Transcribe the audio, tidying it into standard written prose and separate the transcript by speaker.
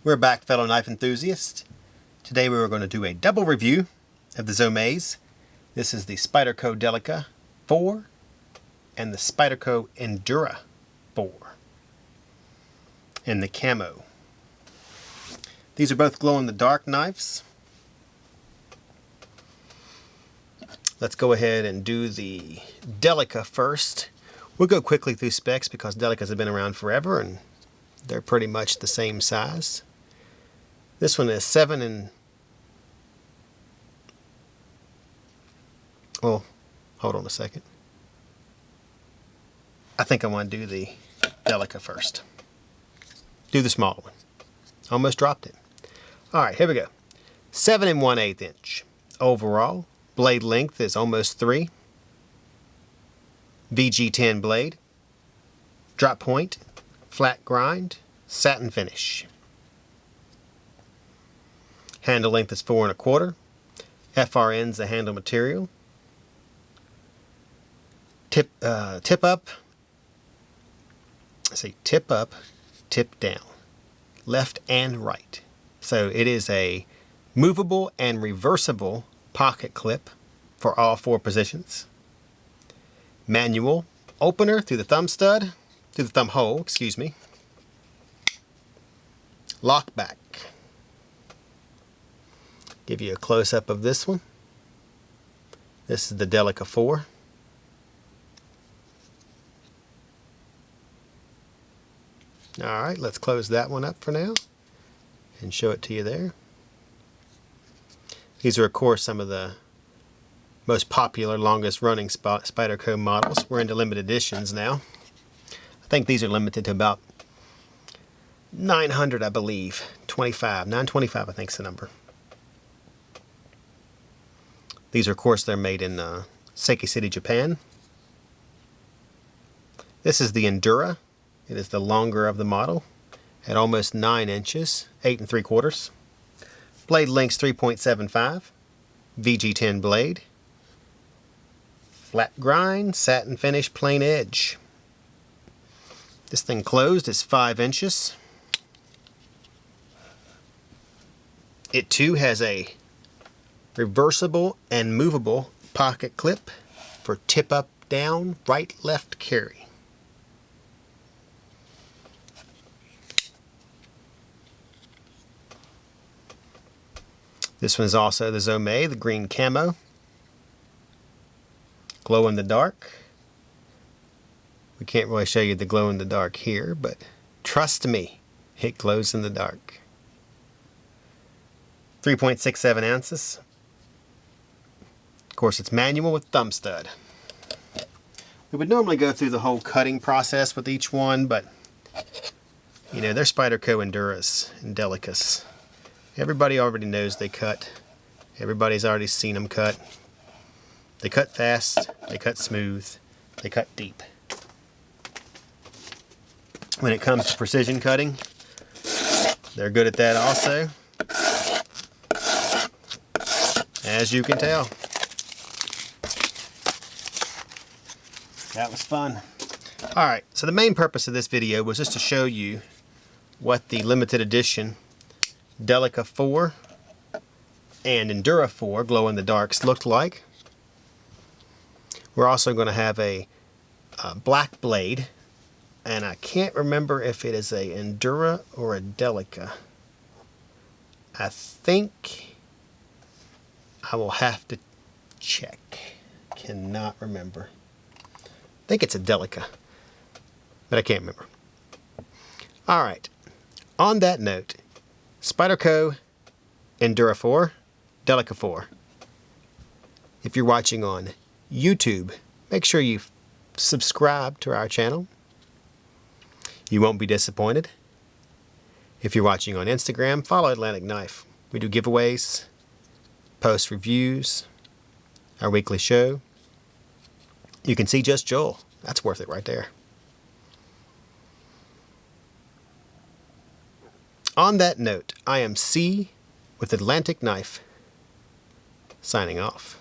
Speaker 1: We're back, fellow knife enthusiasts. Today we were going to do a double review of the Zomays. This is the Spyderco Delica 4 and the Spyderco Endura 4 in the camo. These are both glow-in-the-dark knives. Let's go ahead and do the Delica first. We'll go quickly through specs because Delicas have been around forever and they're pretty much the same size. This one is 7 and... well, hold on a second. I think I want to do the Delica first. Do the smaller one. Almost dropped it. Alright, here we go. 7 1/8 inch. Overall, blade length is almost 3. VG10 blade. Drop point. Flat grind. Satin finish. Handle length is 4 1/4. FRN's the handle material. Tip up. I say tip up, tip down. Left and right. So it is a movable and reversible pocket clip for all 4 positions. Manual opener through the thumb stud, through the thumb hole, excuse me. Lockback. Give you a close-up of this one. This is the Delica 4. Alright, let's close that one up for now and show it to you there. These are, of course, some of the most popular, longest running Spyderco models. We're into limited editions now. I think these are limited to about 900, I believe. 925, I think is the number. These are, of course, they're made in Seiki City, Japan. This is the Endura. It is the longer of the model at almost 9 inches, 8 3/4. Blade length's 3.75. VG10 blade. Flat grind, satin finish, plain edge. This thing closed is 5 inches. It too has a reversible and movable pocket clip for tip up, down, right, left carry. This one is also the Zomay, the green camo. Glow in the dark. We can't really show you the glow in the dark here, but trust me, it glows in the dark. 3.67 ounces. Of course, it's manual with thumb stud. We would normally go through the whole cutting process with each one, but you know, they're Spyderco Enduras and Delicas. Everybody already knows they cut. Everybody's already seen them cut. They cut fast, they cut smooth, they cut deep. When it comes to precision cutting, they're good at that also. As you can tell. That was fun. Alright, so the main purpose of this video was just to show you what the limited edition Delica 4 and Endura 4 glow-in-the-darks looked like. We're also going to have a black blade, and I can't remember if it is a Endura or a Delica. I think I will have to check. Cannot remember. I think it's a Delica, but I can't remember. Alright, on that note, Spyderco Endura 4, Delica 4. If you're watching on YouTube, make sure you subscribe to our channel. You won't be disappointed. If you're watching on Instagram, follow Atlantic Knife. We do giveaways, post reviews, our weekly show. You can see Just Joel. That's worth it right there. On that note, I am C with Atlantic Knife, signing off.